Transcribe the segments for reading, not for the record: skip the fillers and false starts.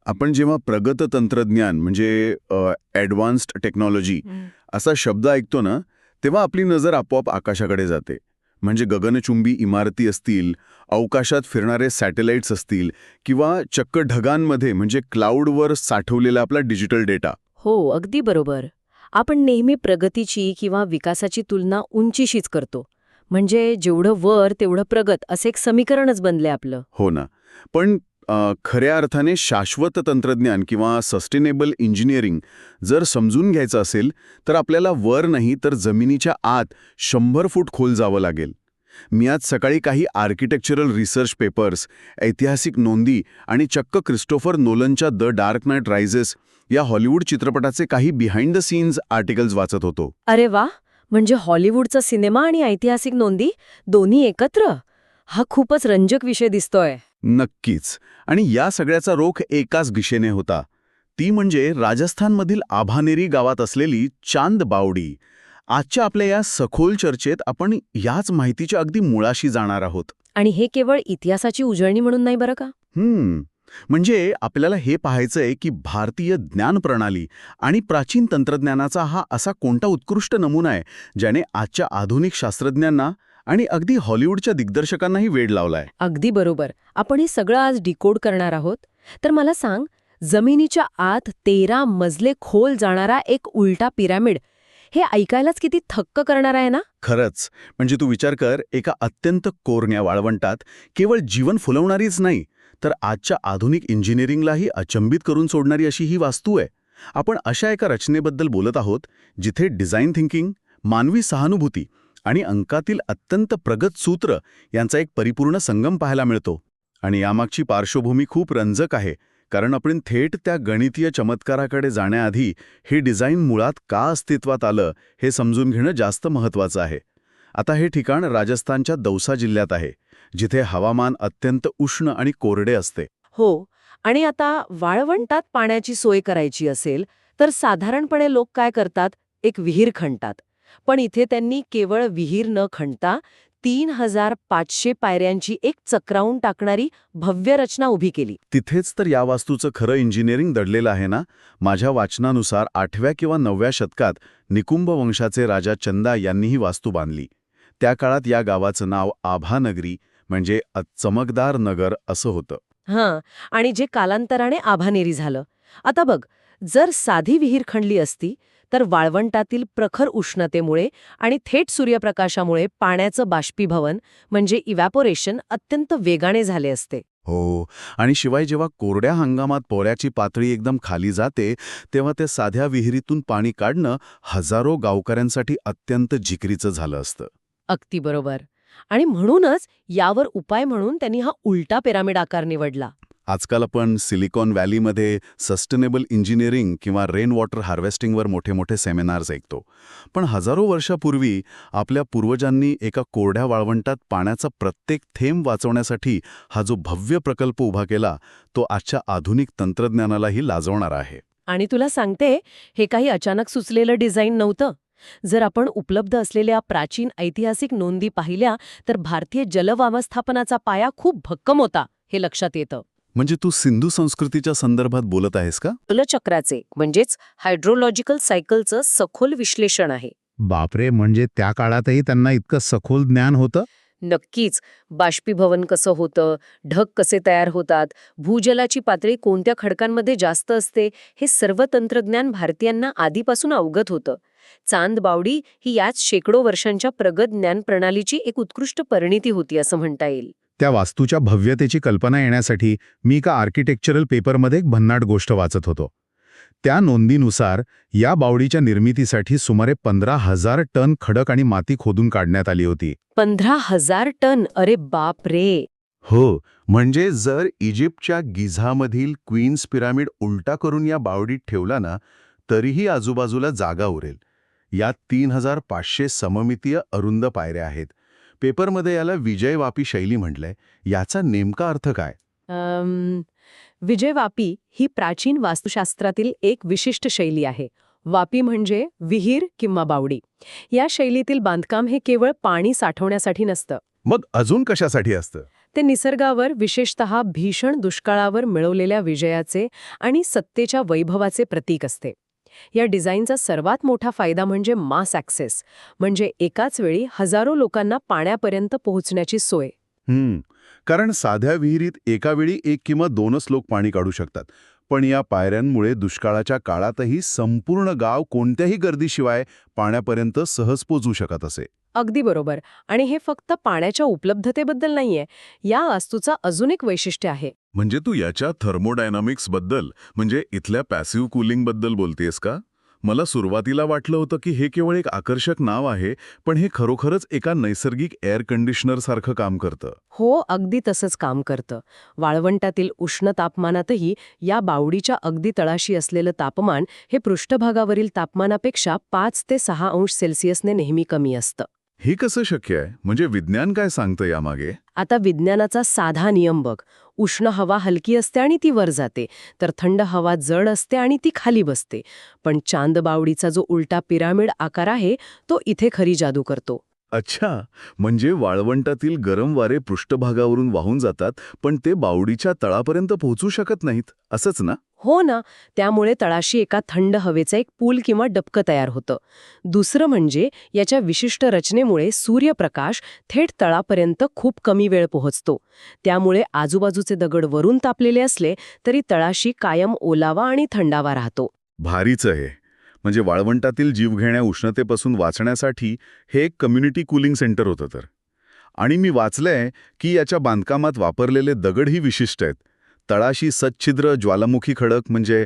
आपण जेव्हा प्रगत तंत्रज्ञान म्हणजे ॲडव्हान्स्ड टेक्नॉलॉजी असा शब्द ऐकतो ना, तेव्हा आपली नजर आपोआप आकाशाकडे जाते. म्हणजे गगनचुंबी इमारती असतील, अवकाशात फिरणारे सॅटेलाइट्स असतील किंवा चक्क ढगांमध्ये म्हणजे क्लाउडवर साठवलेला आपला डिजिटल डेटा. हो, अगदी बरोबर. आपण नेहमी प्रगतीची किंवा विकासाची तुलना उंचीशीच करतो. म्हणजे जेवढं वर तेवढं प्रगत असे एक समीकरणच बनले आपलं. हो ना. पण खऱ्या अर्थाने शाश्वत तंत्रज्ञान किंवा सस्टेनेबल इंजिनिअरिंग जर समजून घ्यायचं असेल, तर आपल्याला वर नाही तर जमिनीच्या आत 100 फूट खोल जावं लागेल. मी आज सकाळी काही आर्किटेक्चरल रिसर्च पेपर्स, ऐतिहासिक नोंदी आणि चक्क क्रिस्टोफर नोलनच्या द डार्क नाईट रायझेस या हॉलिवूड चित्रपटाचे काही बिहाइंड द सीन्स आर्टिकल्स वाचत होतो. अरे वा, म्हणजे हॉलिवूडचा सिनेमा आणि ऐतिहासिक नोंदी दोन्ही एकत्र? हा खूपच रंजक विषय दिसतोय. नक्कीच. आणि या सगळ्याचा रोख एकाच दिशेने होता. ती म्हणजे राजस्थानमधील आभानेरी गावात असलेली चांद बावडी. आजच्या आपल्या या सखोल चर्चेत आपण याच माहितीच्या अगदी मुळाशी जाणार आहोत. आणि हे केवळ इतिहासाची उजळणी म्हणून नाही बरं का? म्हणजे आपल्याला हे पाहायचंय की भारतीय ज्ञान प्रणाली आणि प्राचीन तंत्रज्ञानाचा हा असा कोणता उत्कृष्ट नमुना आहे ज्याने आजच्या आधुनिक शास्त्रज्ञांना आणि अगदी हॉलिवूडच्या दिग्दर्शकांनाही वेड लावलाय. अगदी बरोबर. आपण हे सगळं आज डिकोड करणार आहोत. तर मला सांग, जमिनीच्या आत 13 मजले खोल जाणारा एक उलटा पिरॅमिड, हे ऐकायलाच किती थक्क करणार आहे ना? खरंच. म्हणजे तू विचार कर, एका अत्यंत कोरण्या वाळवंटात केवळ जीवन फुलवणारीच नाही, तर आजच्या आधुनिक इंजिनिअरिंगलाही अचंबित करून सोडणारी अशी ही वास्तू आहे. आपण अशा एका रचनेबद्दल बोलत आहोत जिथे डिझाईन थिंकिंग, मानवी सहानुभूती आणि अंकातील अत्यंत प्रगत सूत्र यांचा एक परिपूर्ण संगम पाहायला मिळतो. आणि यामागची पार्श्वभूमी खूप रंजक आहे, कारण आपण थेट त्या गणितीय चमत्काराकडे जाण्याआधी हे डिझाईन मुळात का अस्तित्वात आलं हे समजून घेणं जास्त महत्त्वाचं आहे. आता हे ठिकाण राजस्थानच्या दौसा जिल्ह्यात आहे, जिथे हवामान अत्यंत उष्ण आणि कोरडे असते. हो. आणि आता वाळवंटात पाण्याची सोय करायची असेल, तर साधारणपणे लोक काय करतात? एक विहीर खणतात. पण इथे त्यांनी केवळ विहीर न खणता 3500 पायऱ्यांची एक चक्रावून टाकणारी भव्य रचना उभी केली. तिथेच तर या वास्तूचं खरं इंजिनिअरिंग दडलेलं आहे ना. माझ्या वाचनानुसार 8व्या किंवा 9व्या शतकात निकुंभ वंशाचे राजा चंदा यांनी ही वास्तू बांधली. त्या काळात या गावाचं नाव आभानगरी म्हणजे चमकदार नगर असं होतं. हां. आणि जे कालांतराने आभानेरी झालं. आता बघ, जर साधी विहीर खणली असती, तर वाळवंटातील प्रखर उष्णतेमुळे आणि थेट सूर्यप्रकाशामुळे पाण्याचं बाष्पीभवन म्हणजे इव्हॅपोरेशन अत्यंत वेगाने झाले असते. हो. आणि शिवाय जेव्हा कोरड्या हंगामात पोऱ्याची पातळी एकदम खाली जाते, तेव्हा त्या साध्या विहिरीतून पाणी काढणं हजारो गावकऱ्यांसाठी अत्यंत जिकिरीचं झालं असतं. अगदी बरोबर. आणि म्हणूनच यावर उपाय म्हणून त्यांनी हा उलटा पिरामिड आकार निवडला. आजकाल आपण सिलिकॉन व्हॅलीमध्ये सस्टेनेबल इंजिनिअरिंग किंवा रेन वॉटर हार्वेस्टिंगवर मोठे मोठे सेमिनार्स ऐकतो. पण हजारो वर्षापूर्वी आपल्या पूर्वजांनी एका कोरड्या वाळवंटात पाण्याचा प्रत्येक थेंब वाचवण्यासाठी हा जो भव्य प्रकल्प उभा केला, तो आजच्या आधुनिक तंत्रज्ञानालाही लाजवणारा आहे. आणि तुला सांगते, हे काही अचानक सुचलेलं डिझाईन नव्हतं. जर आपण उपलब्ध असलेल्या प्राचीन ऐतिहासिक नोंदी पाहिल्या, तर भारतीय जलव्यवस्थापनाचा पाया खूप भक्कम होता, हे लक्षात येतं. म्हणजे तू सिंधू संस्कृतीच्या संदर्भात बोलत आहेस का? जलचक्राचे म्हणजेच हायड्रोलॉजिकल सायकलचं सखोल विश्लेषण आहे. बापरे, म्हणजे त्या काळातही त्यांना इतकं सखोल ज्ञान होतं? नक्कीच. बाष्पीभवन कसं होतं, ढग कसे तयार होतात, भूजलाची पातळी कोणत्या खडकांमध्ये जास्त असते, हे सर्व तंत्रज्ञान भारतीयांना आधीपासून अवगत होतं. चांद बावडी ही याच शेकडो वर्षांच्या प्रगत ज्ञान प्रणालीची एक उत्कृष्ट परिणिती होती असं म्हणता येईल. त्या वास्तूच्या भव्यतेची कल्पना येण्यासाठी मी एका आर्किटेक्चरल पेपरमध्ये एक भन्नाट गोष्ट वाचत होतो. त्या नोंदीनुसार या बावडीच्या निर्मितीसाठी सुमारे 15,000 टन खडक आणि माती खोदून काढण्यात आली होती. 15,000 टन? अरे बाप रे! हो. म्हणजे जर इजिप्तच्या गिझामधील क्वीन्स पिरामिड उलटा करून या बावडीत ठेवला ना, तरीही आजूबाजूला जागा उरेल. यात 3,500 सममितीय अरुंद पायऱ्या आहेत. पेपरमध्ये याला विजयवापी शैली म्हटलंय. याचा नेमका अर्थ काय? विजयवापी ही प्राचीन वास्तुशास्त्रातील एक विशिष्ट शैली आहे. वापी म्हणजे विहीर किंवा बावडी. या शैलीतील बांधकाम हे केवळ पाणी साठवण्यासाठी नसतं. मग अजून कशासाठी असतं? ते निसर्गावर, विशेषतः भीषण दुष्काळावर मिळवलेल्या विजयाचे आणि सत्तेच्या वैभवाचे प्रतीक असते. या डिझाईनचा सर्वात मोठा फायदा म्हणजे मास ॲक्सेस, म्हणजे एकाच वेळी हजारो लोकांना पाण्यापर्यंत पोहोचण्याची सोय. कारण साध्या विहिरीत एका वेळी 1 किंवा 2च लोक पाणी काढू शकतात. पण या पायऱ्यांमुळे दुष्काळाच्या काळातही संपूर्ण गाव कोणत्याही गर्दीशिवाय पाण्यापर्यंत सहज पोचू शकत असे. अगदी बरोबर. आणि हे फक्त पाण्याच्या उपलब्धतेबद्दल नाहीये. या वास्तूचं अजून एक वैशिष्ट्य आहे. म्हणजे तू याच्या थर्मोडायनामिक्स बद्दल, म्हणजे इथल्या पॅसिव्ह कूलिंग बद्दल बोलतेस का? मला सुरुवातीला वाटलं होतं की हे केवळ एक आकर्षक नाव आहे, पण हे खरोखरच एका नैसर्गिक एअर कंडिशनर सारखं काम करतं. हो, अगदी तसंच काम करतं. वाळवंटातील उष्ण तापमानातही या बावडीच्या अगदी तळाशी असलेलं तापमान हे पृष्ठभागावरील तापमानापेक्षा 5 ते 6 अंश सेल्सिअसने नेहमी कमी असतं. हे कसं शक्य आहे? म्हणजे विज्ञान काय सांगतं यामागे? आता विज्ञानाचा साधा नियम बघ. उष्ण हवा हलकी असते आणि ती वर जाते, तर थंड हवा जड असते आणि ती खाली बसते. पण चांदबावडीचा जो उलटा पिरामिड आकार आहे, तो इथे खरी जादू करतो. अच्छा, म्हणजे वाळवंटातील गरम वारे पृष्ठभागावरून वाहून जातात, पण ते बावडीच्या तळापर्यंत पोहोचू शकत नाहीत, असंच ना? हो ना, त्यामुळे तळाशी एका थंड हवेचं एक पूल किंवा डबकं तयार होतं. दुसरं म्हणजे याच्या विशिष्ट रचनेमुळे सूर्यप्रकाश थेट तळापर्यंत खूप कमी वेळ पोहोचतो. त्यामुळे आजूबाजूचे दगड वरून तापलेले असले तरी तळाशी कायम ओलावा आणि थंडावा राहतो. भारीच आहे. म्हणजे वाळवंटातील जीवघेण्या उष्णतेपासून वाचण्यासाठी हे एक कम्युनिटी कूलिंग सेंटर होतं तर. आणि मी वाचलंय की याच्या बांधकामात वापरलेले दगडही विशिष्ट आहेत. तळाशी सच्छिद्र ज्वालामुखी खडक म्हणजे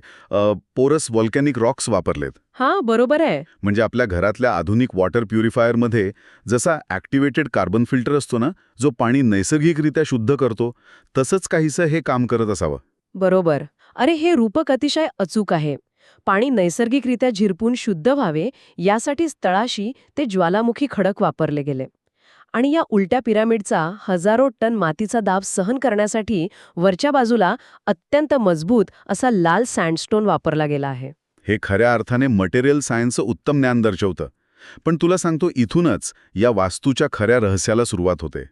पोरस व्हॉल्कॅनिक रॉक्स वापरलेत. हां, बरोबर आहे. म्हणजे आपल्या घरातल्या आधुनिक वॉटर प्युरिफायरमध्ये जसा ॲक्टिवेटेड कार्बन फिल्टर असतो ना, जो पाणी नैसर्गिकरित्या शुद्ध करतो, तसंच काहीसं हे काम करत असावं. बरोबर. अरे, हे रूपक अतिशय अचूक आहे. पाणी नैसर्गिकरित्या झिरपून शुद्ध व्हावे यासाठीच तळाशी ते ज्वालामुखी खडक वापरले गेले. आणि या उलट्या पिरामिडचा हजारो टन मातीचा दाब सहन करण्यासाठी वरच्या बाजूला अत्यंत मजबूत असा लाल सँडस्टोन वापरला गेला आहे. हे खऱ्या अर्थाने मटेरियल सायन्सचं उत्तम ज्ञान दर्शवतं. पण तुला सांगतो, इथूनच या वास्तूच्या खऱ्या रहस्याला सुरुवात होते.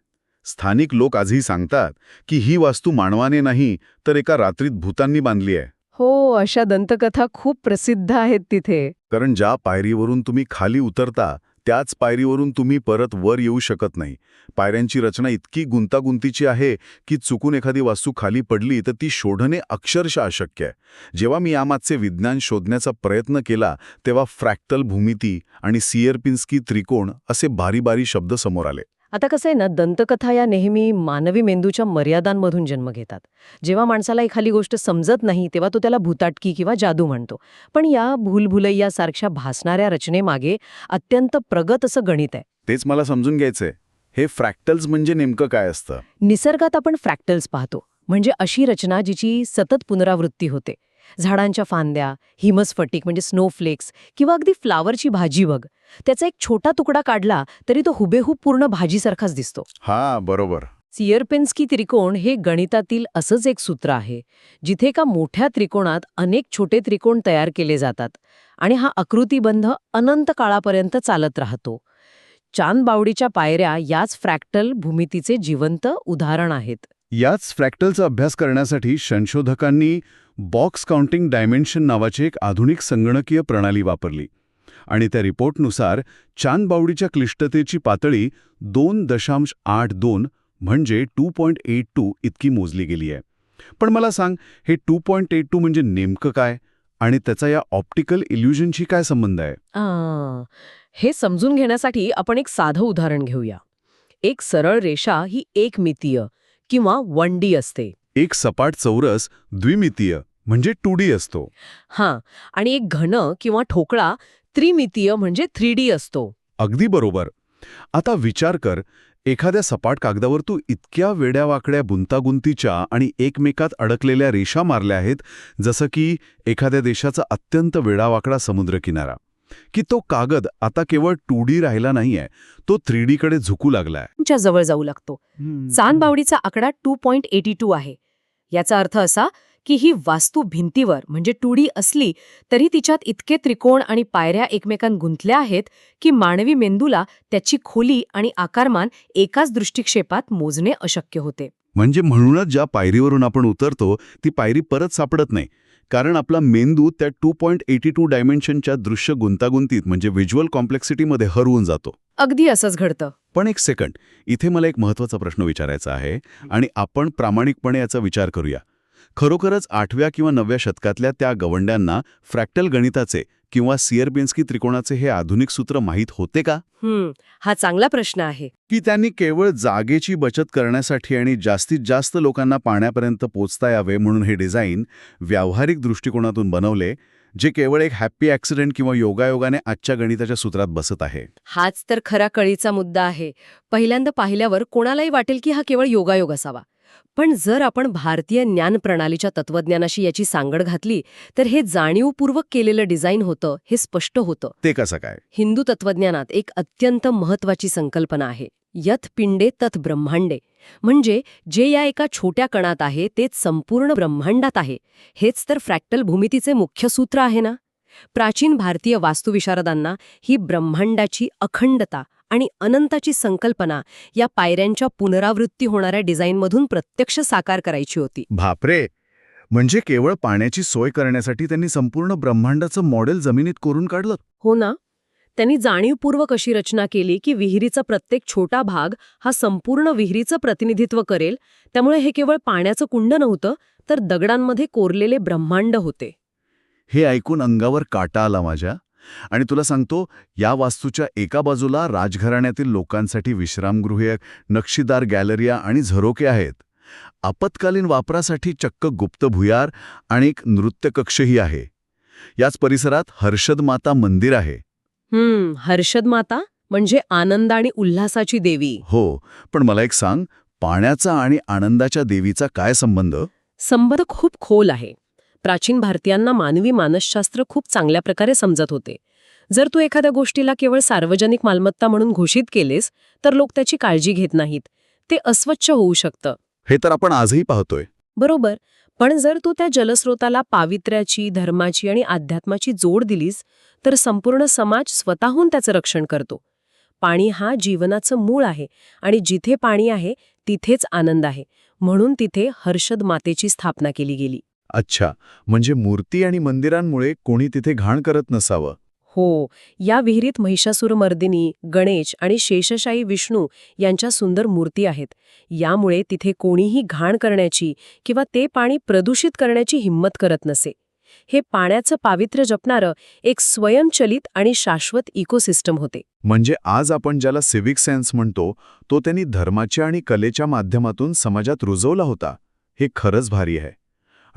स्थानिक लोक आजही सांगतात की ही वास्तू मानवाने नाही तर एका रात्रीत भूतांनी बांधली आहे. हो, अशा दंतकथा खूप प्रसिद्ध आहेत तिथे. कारण ज्या पायरीवरून तुम्ही खाली उतरता त्याच पायरीवरून तुम्ही परत वर येऊ शकत नाही. पायऱ्यांची रचना इतकी गुंतागुंतीची आहे की चुकून एखादी वास्तू खाली पडली तर ती शोधणे अक्षरशः अशक्य आहे. जेव्हा मी यामागचे विज्ञान शोधण्याचा प्रयत्न केला तेव्हा फ्रॅक्टल भूमिती आणि सियरपिन्स्की त्रिकोण असे बारी शब्द समोर आले. आता कसं आहे ना, दंतकथा या नेहमी मानवी मेंदूच्या मर्यादांमधून जन्म घेतात. जेव्हा माणसाला एखादी गोष्ट समजत नाही तेव्हा तो त्याला भूताटकी किंवा जादू म्हणतो. पण या भूलभुलैयासारख्या भासणाऱ्या रचनेमागे अत्यंत प्रगत असं गणित आहे. तेच मला समजून घ्यायचंय. हे फ्रॅक्टल्स म्हणजे नेमकं काय असतं? निसर्गात आपण फ्रॅक्टल्स पाहतो, म्हणजे अशी रचना जिची सतत पुनरावृत्ती होते. झाडांच्या फांद्या, हिमस्फटिक म्हणजे स्नोफ्लेक्स किंवा अगदी फ्लावरची भाजी बघ. त्याचा एक छोटा तुकडा काढला तरी तो हुबेहूब पूर्ण भाजीसारखाच दिसतो. हा, बरोबर. सियरपिन्स्की त्रिकोण हे गणितातील असंच एक सूत्र आहे, जिथे एका मोठ्या त्रिकोणात अनेक छोटे त्रिकोण तयार केले जातात आणि हा आकृतिबंध अनंत काळापर्यंत चालत राहतो. चांदबावडीच्या पायऱ्या याच फ्रॅक्टल भूमितीचे जिवंत उदाहरण आहेत. याच फ्रॅक्टलचा अभ्यास करण्यासाठी संशोधकांनी बॉक्स काउंटिंग डायमेन्शन नावाची एक आधुनिक संगणकीय प्रणाली वापरली आणि त्या रिपोर्टनुसार चांदबावडीच्या क्लिष्टतेची पातळी 2.82 म्हणजे 2.82 इतकी मोजली गेली आहे. पण मला सांग, हे 2.82 म्हणजे नेमकं काय आणि त्याचा या ऑप्टिकल इल्युजनशी काय संबंध आहे? हे समजून घेण्यासाठी आपण एक साधं उदाहरण घेऊया. एक सरळ रेषा ही एकमितीय किंवा 1D असते. एक सपाट चौरस द्विमितीय म्हणजे 2D असतो. हां, आणि एक घन किंवा ठोकळा त्रिमितीय म्हणजे 3D असतो. अगदी बरोबर. आता विचार कर, एखाद्या सपाट कागदावर तू इतक्या वेड्यावाकड्या गुंतागुंतीच्या आणि एकमेकात अडकलेल्या रेषा मारल्या आहेत, जसं की एखाद्या देशाचा अत्यंत वेडावाकडा समुद्रकिनारा, की तो कागद आता केवळ 2D राहिला नाहीये, तो 3D कडे झुकू लागलाय. च्या जवळ जाऊ लागतो. चांदबावडीचा आकडा 2.82 आहे. याचा अर्थ असा की ही वास्तू भिंतीवर म्हणजे 2D असली तरी तिच्यात इतके त्रिकोण आणि पायऱ्या एकमेकांत गुंतल्या आहेत की मानवी मेंदूला त्याची खोली आणि आकारमान एकाच दृष्टिक्षेपात मोजणे अशक्य होते. म्हणजे म्हणूनच ज्या पायरीवरून आपण उतरतो ती पायरी परत सापडत नाही, कारण आपला मेंदू त्या 2.82 डायमेन्शनच्या दृश्य गुंतागुंतीत म्हणजे व्हिज्युअल कॉम्प्लेक्सिटीमध्ये हरवून जातो. अगदी असंच घडतं. पण एक सेकंड, इथे मला एक महत्त्वाचा प्रश्न विचारायचा आहे आणि आपण प्रामाणिकपणे याचा विचार करूया. खरोखरच 8व्या किंवा 9व्या शतकातल्या त्या गवंड्यांना फ्रॅक्टल गणिताचे किंवा सियरबिन्स्की त्रिकोणाचे हे आधुनिक सूत्र माहीत होते का? हा चांगला प्रश्न आहे. की त्यांनी केवळ जागेची बचत करण्यासाठी आणि जास्तीत जास्त लोकांना पाण्यापर्यंत पोचता यावे म्हणून हे डिझाईन व्यावहारिक दृष्टिकोनातून बनवले, जे केवळ एक हॅपी ॲक्सिडेंट किंवा योगायोगाने आजच्या गणिताच्या सूत्रात बसत आहे? हाच तर खरा कळीचा मुद्दा आहे. पहिल्यांदा पाहिल्यावर कोणालाही वाटेल की हा केवळ योगायोग असावा. पण जर आपण भारतीय ज्ञान प्रणालीच्या तत्वज्ञानाशी याची सांगड घातली तर हे जाणीवपूर्वक केलेलं डिझाईन होतं हे स्पष्ट होतं. ते कसं काय? हिंदू तत्वज्ञानात एक अत्यंत महत्वाची संकल्पना आहे, यत पिंडे तत ब्रह्मांडे. म्हणजे जे या एका छोट्या कणात आहे तेच संपूर्ण ब्रह्मांडात आहे. हेच तर फ्रॅक्टल भूमितीचे मुख्य सूत्र आहे ना. प्राचीन भारतीय वास्तुविशारदांना ही ब्रह्मांडाची अखंडता आणि अनंताची संकल्पना या पायऱ्यांच्या पुनरावृत्ती होणाऱ्या डिझाईनमधून प्रत्यक्ष साकार करायची होती. बापरे, म्हणजे केवळ पाण्याची सोय करण्यासाठी त्यांनी संपूर्ण ब्रह्मांडाचं मॉडेल जमिनीत कोरून काढलं? हो ना. त्यांनी जाणीवपूर्वक अशी रचना केली की विहिरीचा प्रत्येक छोटा भाग हा संपूर्ण विहिरीचं प्रतिनिधित्व करेल. त्यामुळे हे केवळ पाण्याचं कुंड नव्हतं, तर दगडांमध्ये कोरलेले ब्रह्मांड होते. हे ऐकून अंगावर काटा आला माझ्या. आणि तुला सांगतो, या वास्तूच्या एका बाजूला राजघराण्यातील लोकांसाठी विश्रामगृहे, नक्षीदार गॅलरिया आणि झरोके आहेत. आपत्कालीन वापरासाठी चक्क गुप्त भुयार आणि एक नृत्यकक्षही आहे. याच परिसरात हर्षद माता मंदिर आहे. हर्षद माता म्हणजे आनंद आणि उल्हासाची देवी. हो, पण मला एक सांग, पाण्याचा आणि आनंदाच्या देवीचा काय संबंध? संबंध खूप खोल आहे. प्राचीन भारतीयांना मानवी मानसशास्त्र खूप चांगल्या प्रकारे समजत होते. जर तू एखाद्या गोष्टीला केवळ सार्वजनिक मालमत्ता म्हणून घोषित केलेस तर लोक त्याची काळजी घेत नाहीत. ते अस्वच्छ होऊ शकतं. हे तर आपण आजही पाहतोय. बरोबर. पण जर तू त्या जलस्रोताला पावित्र्याची, धर्माची आणि अध्यात्माची जोड दिलीस तर संपूर्ण समाज स्वतःहून त्याचं रक्षण करतो. पाणी हा जीवनाचं मूळ आहे आणि जिथे पाणी आहे तिथेच आनंद आहे. म्हणून तिथे हर्षद मातेची स्थापना केली गेली. अच्छा, म्हणजे मूर्ती आणि मंदिरांमुळे कोणी तिथे घाण करत नसावं. हो, या विहिरीत महिषासुरमर्दिनी, गणेश आणि शेषशाही विष्णू यांच्या सुंदर मूर्ती आहेत. यामुळे तिथे कोणीही घाण करण्याची किंवा ते पाणी प्रदूषित करण्याची हिंमत करत नसे. हे पाण्याचं पावित्र्य जपणारं एक स्वयंचलित आणि शाश्वत इकोसिस्टम होते. म्हणजे आज आपण ज्याला सिव्हिक सेन्स म्हणतो, तो त्यांनी धर्माच्या आणि कलेच्या माध्यमातून समाजात रुजवला होता. हे खरंच भारी आहे.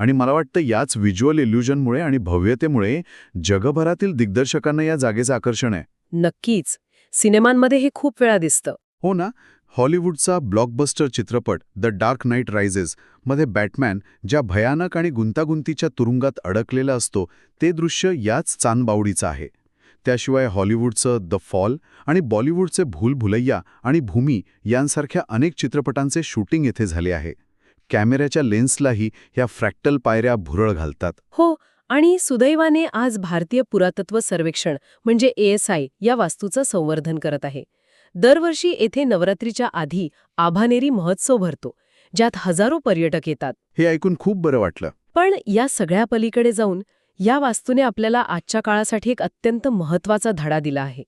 आणि मला वाटतं याच व्हिज्युअल इल्युजनमुळे आणि भव्यतेमुळे जगभरातील दिग्दर्शकांना या जागेचं आकर्षण आहे. नक्कीच. सिनेमांमध्ये हे खूप वेळा दिसतं. हो ना. हॉलिवूडचा ब्लॉकबस्टर चित्रपट द डार्क नाईट रायझेस मध्ये बॅटमॅन ज्या भयानक आणि गुंतागुंतीच्या तुरुंगात अडकलेला असतो ते दृश्य याच चांदबावडीचं आहे. त्याशिवाय हॉलिवूडचं द फॉल आणि बॉलिवूडचे भूल भुलैया आणि भूमी यांसारख्या अनेक चित्रपटांचे शूटिंग येथे झाले आहे. कॅमेऱ्याच्या लेन्सलाही ह्या फ्रॅक्टल पायऱ्या भुरळ घालतात. हो, आणि सुदैवाने आज भारतीय पुरातत्व सर्वेक्षण म्हणजे ASI या वास्तूचं संवर्धन करत आहे. दरवर्षी येथे नवरात्रीच्या आधी आभानेरी महोत्सव भरतो, ज्यात हजारो पर्यटक येतात. हे ऐकून खूप बरं वाटलं. पण या सगळ्या पलीकडे जाऊन या वास्तूने आपल्याला आजच्या काळासाठी एक अत्यंत महत्त्वाचा धडा दिला आहे.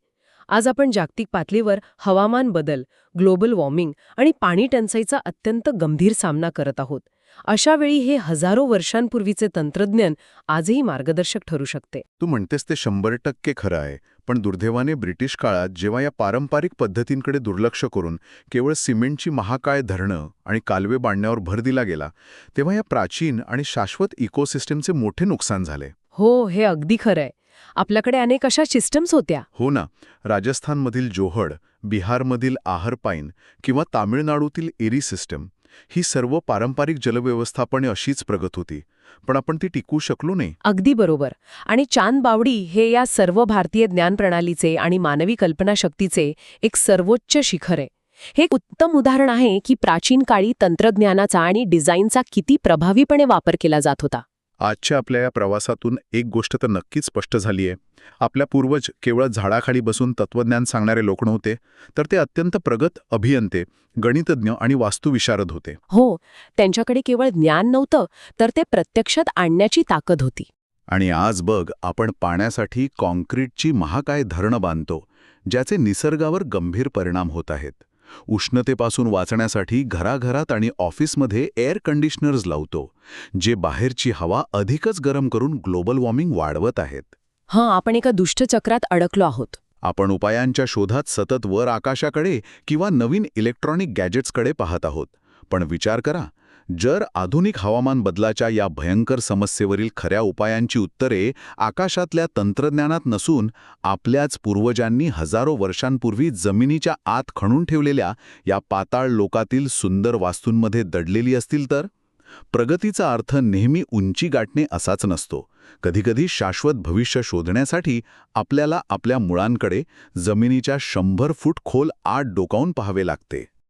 आज आपण जागतिक पातळीवर हवामान बदल, ग्लोबल वॉर्मिंग आणि पाणी टंचाईचा अत्यंत गंभीर सामना करत आहोत. अशा वेळी हे हजारो वर्षांपूर्वीचे तंत्रज्ञान आजही मार्गदर्शक ठरू शकते. तू म्हणतेस ते 100% खरं आहे. पण दुर्दैवाने ब्रिटिश काळात जेव्हा या पारंपरिक पद्धतींकडे दुर्लक्ष करून केवळ सिमेंटची महाकाय धरणं आणि कालवे बांधण्यावर भर दिला गेला, तेव्हा या प्राचीन आणि शाश्वत इकोसिस्टमचे मोठे नुकसान झाले. हो, हे अगदी खरं आहे. आपल्याकडे अनेक अशा सिस्टम्स होत्या. हो ना. राजस्थानमधील जोहड, बिहारमधील आहरपाईन किंवा तामिळनाडूतील एरी सिस्टम, ही सर्व पारंपरिक जलव्यवस्थापने अशीच प्रगत होती. पण आपण ती टिकवू शकलो नाही. अगदी बरोबर. आणि चांदबावडी हे या सर्व भारतीय ज्ञान प्रणालीचे आणि मानवी कल्पनाशक्तीचे एक सर्वोच्च शिखर आहे. हे एक उत्तम उदाहरण आहे की प्राचीन काळी तंत्रज्ञानाचा आणि डिझाईनचा किती प्रभावीपणे वापर केला जात होता. आजच्या आपल्या या प्रवासातून एक गोष्ट तर नक्कीच स्पष्ट झाली आहे. आपल्या पूर्वज केवळ झाडाखाली बसून तत्वज्ञान सांगणारे लोक नव्हते, तर ते अत्यंत प्रगत अभियंते, गणितज्ञ आणि वास्तुविशारद होते. हो, त्यांच्याकडे केवळ ज्ञान नव्हतं, तर ते प्रत्यक्षात आणण्याची ताकद होती. आणि आज बघ, आपण पाण्यासाठी कॉन्क्रीटची महाकाय धरणं बांधतो, ज्याचे निसर्गावर गंभीर परिणाम होत आहेत. उष्णतेपासून वाचण्यासाठी घराघरात आणि ऑफिसमध्ये एअर कंडिशनर्स लावतो, जे बाहेरची हवा अधिकच गरम करून ग्लोबल वॉर्मिंग वाढवत आहेत. आपण एका दुष्टचक्रात अडकलो आहोत. आपण उपायांच्या शोधात सतत वर आकाशाकडे किंवा नवीन इलेक्ट्रॉनिक गॅजेट्सकडे पाहत आहोत. पण विचार करा, जर आधुनिक हवामान बदलाच्या या भयंकर समस्येवरील खऱ्या उपायांची उत्तरे आकाशातल्या तंत्रज्ञानात नसून आपल्याच पूर्वजांनी हजारो वर्षांपूर्वी जमिनीच्या आत खणून ठेवलेल्या या पाताळ लोकातील सुंदर वास्तूंमध्ये दडलेली असतील तर? प्रगतीचा अर्थ नेहमी उंची गाठणे असाच नसतो. कधीकधी शाश्वत भविष्य शोधण्यासाठी आपल्याला आपल्या मुळांकडे जमिनीच्या 100 फूट खोल आत डोकावून पाहावे लागते.